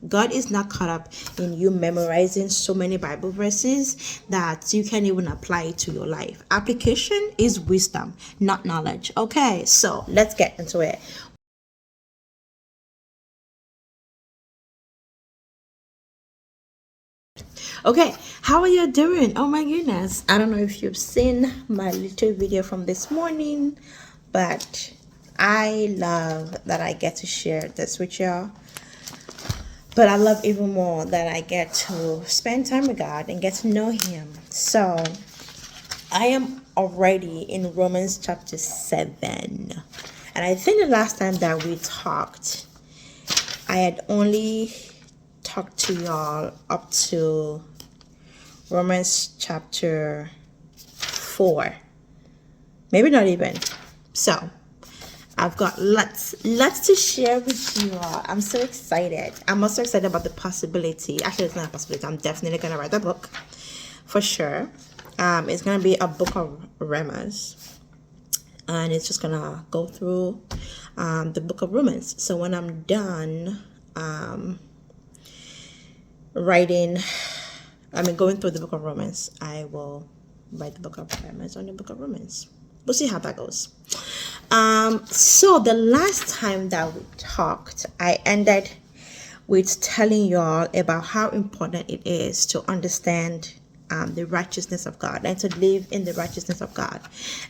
God is not caught up in you memorizing so many Bible verses that you can't even apply it to your life. Application is wisdom, not knowledge. Okay, so let's get into it. Okay, how are you doing? Oh my goodness. I don't know if you've seen my little video from this morning, but I love that I get to share this with y'all. But I love even more that I get to spend time with God and get to know Him. So I am already in Romans chapter 7. And I think the last time that we talked, I had only talked to y'all up to Romans chapter 4. Maybe not even. So I've got lots to share with you all. I'm so excited. I'm also excited about the possibility. Actually, it's not a possibility. I'm definitely going to write a book for sure. It's going to be a book of Rhemas. And it's just going to go through the book of Romans. So when I'm done going through the book of Romans, I will write the book of Romans on the book of Romans. We'll see how that goes. So the last time that we talked, I ended with telling y'all about how important it is to understand the righteousness of God and to live in the righteousness of God.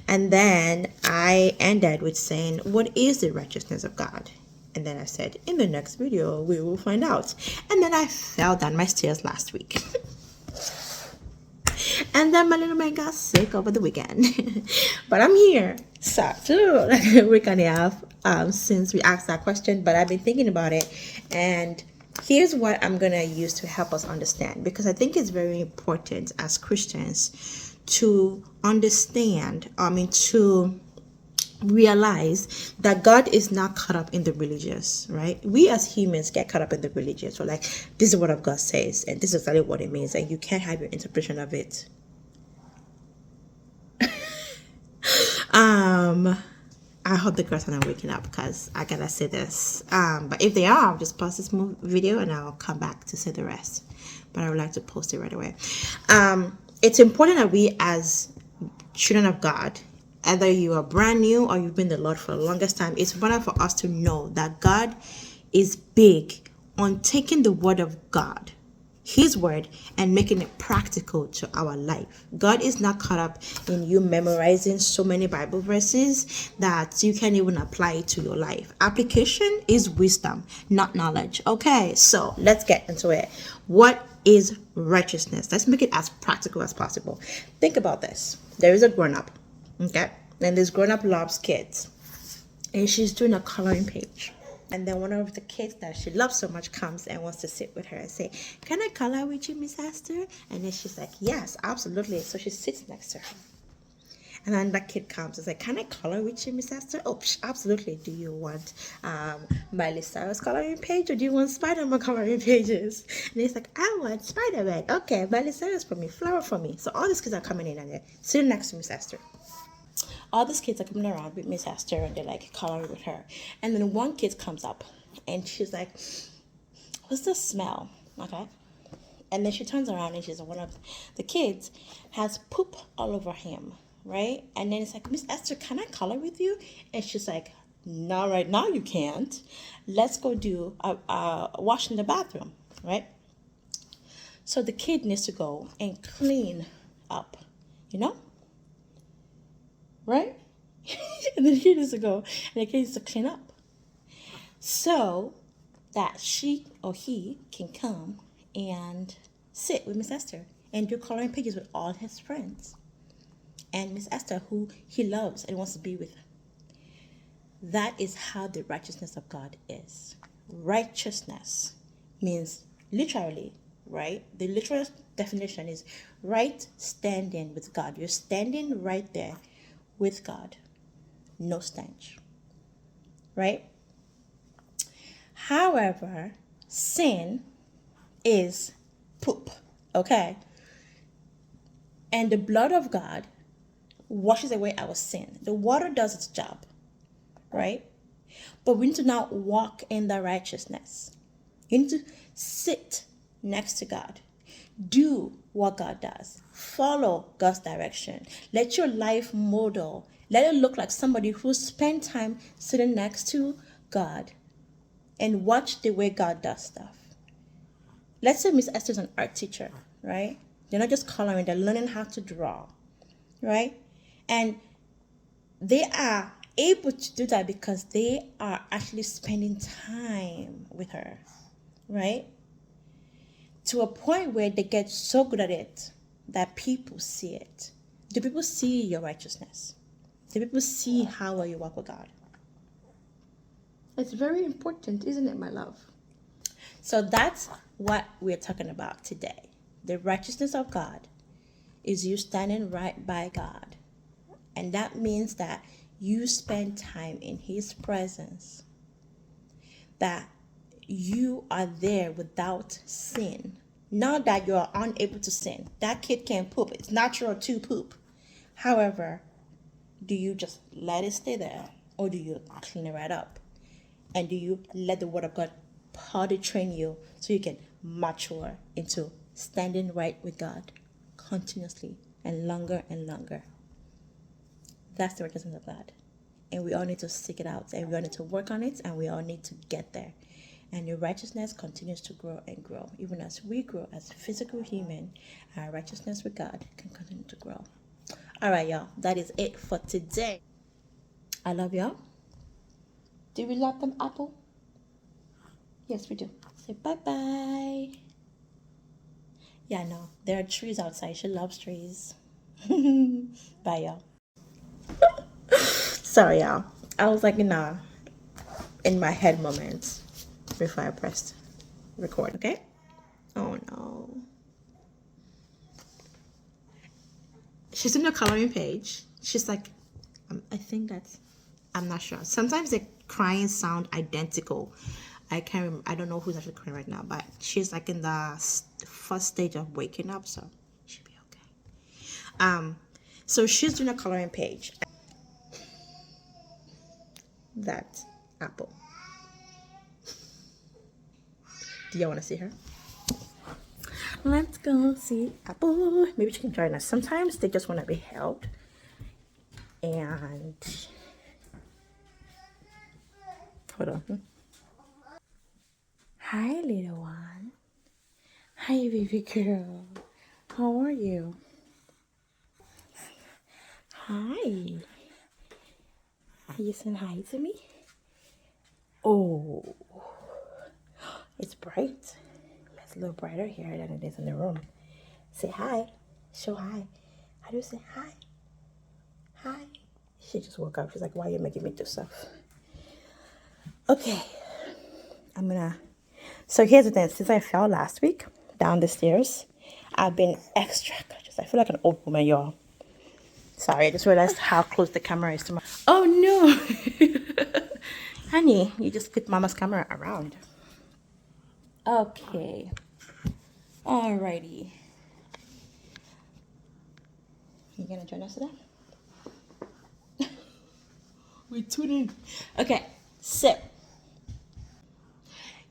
And then I ended with saying, what is the righteousness of God? And then I said, in the next video, we will find out. And then I fell down my stairs last week. And then my little man got sick over the weekend. But I'm here. So, like a week and a half since we asked that question. But I've been thinking about it. And here's what I'm going to use to help us understand. Because I think it's very important as Christians to understand, to realize that God is not caught up in the religious, right? We as humans get caught up in the religious. We're like, this is what God says, and this is exactly what it means, and you can't have your interpretation of it. I hope the girls are not waking up because I gotta say this. But if they are, I'll just pause this video and I'll come back to say the rest. But I would like to post it right away. It's important that we as children of God, either you are brand new or you've been the Lord for the longest time, it's important for us to know that God is big on taking the word of God, His word, and making it practical to our life. God is not caught up in you memorizing so many Bible verses that you can't even apply it to your life. Application is wisdom, not knowledge. Okay, so let's get into it. What is righteousness? Let's make it as practical as possible. Think about this. There is a grown-up, okay? And this grown-up loves kids. And she's doing a coloring page. And then one of the kids that she loves so much comes and wants to sit with her and say, can I color with you, Miss Esther? And then she's like, yes, absolutely. So she sits next to her. And then that kid comes and says, can I color with you, Miss Esther? Oh, absolutely. Do you want Miley Cyrus coloring page or do you want Spider-Man coloring pages? And he's like, I want Spider-Man. Okay, Miley Cyrus for me, flower for me. So all these kids are coming in and they're sitting next to Miss Esther. All these kids are coming around with Miss Esther and they're like coloring with her. And then one kid comes up and she's like, what's the smell? Okay. And then she turns around and she's one of the kids has poop all over him, right? And then it's like, Miss Esther, can I color with you? And she's like, no, right now you can't. Let's go do a wash in the bathroom, right? So the kid needs to go and clean up, you know? Right? And then he needs to go and the kid needs to clean up. So that she or he can come and sit with Miss Esther and do coloring pages with all his friends. And Miss Esther, who he loves and wants to be with. That is how the righteousness of God is. Righteousness means literally, right? The literal definition is right standing with God. You're standing right there with God. No stench. Right? However, sin is poop. Okay? And the blood of God washes away our sin. The water does its job. Right? But we need to now walk in the righteousness. You need to sit next to God. Do what God does. Follow God's direction. Let your life model. Let it look like somebody who spent time sitting next to God and watch the way God does stuff. Let's say Miss Esther's an art teacher, right? They're not just coloring, they're learning how to draw, right? And they are able to do that because they are actually spending time with her, right? To a point where they get so good at it that people see it. Do people see your righteousness? Do people see how well you walk with God? It's very important, isn't it, my love? So that's what we're talking about today. The righteousness of God is you standing right by God. And that means that you spend time in His presence. That you are there without sin. Not that you are unable to sin. That kid can poop. It's natural to poop. However, do you just let it stay there? Or do you clean it right up? And do you let the Word of God potty train you so you can mature into standing right with God continuously and longer and longer? That's the righteousness of God. And we all need to seek it out. And we all need to work on it. And we all need to get there. And your righteousness continues to grow and grow. Even as we grow as physical human, our righteousness with God can continue to grow. All right, y'all. That is it for today. I love y'all. Do we love them, Apple? Yes, we do. Say bye-bye. Yeah, no. There are trees outside. She loves trees. Bye, y'all. Sorry, y'all. I was like in my head moment before I pressed record, okay? Oh, no. She's in the coloring page. She's like, I think that's, I'm not sure. Sometimes the crying sound identical. I can't remember. I don't know who's actually crying right now, but she's like in the first stage of waking up, so she'll be okay. So she's doing a coloring page. That apple. Do you want to see her? Let's go see Apple. Maybe she can join us. Sometimes they just want to be held. And hold on. Hi, little one. Hi, baby girl. How are you? Hi. Are you saying hi to me? Oh, it's bright. It's a little brighter here than it is in the room. Say hi. Show hi. How do you say hi? Hi. She just woke up. She's like, why are you making me do stuff? Okay. So here's the thing. Since I fell last week down the stairs, I've been extra conscious. I feel like an old woman, y'all. Sorry, I just realized how close the camera is to my... Oh, no. Honey, you just put mama's camera around. Okay. Alrighty. You gonna join us today? We're tuning. Okay, so.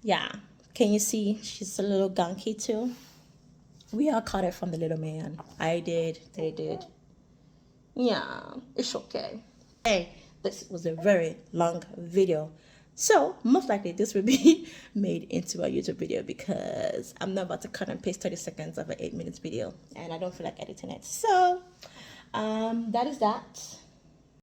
Yeah. Can you see she's a little gunky too? We all caught it from the little man. I did. They did. Yeah, it's okay. Hey, this was a very long video. So, most likely this will be made into a YouTube video because I'm not about to cut and paste 30 seconds of an 8 minutes video and I don't feel like editing it. So, that is that.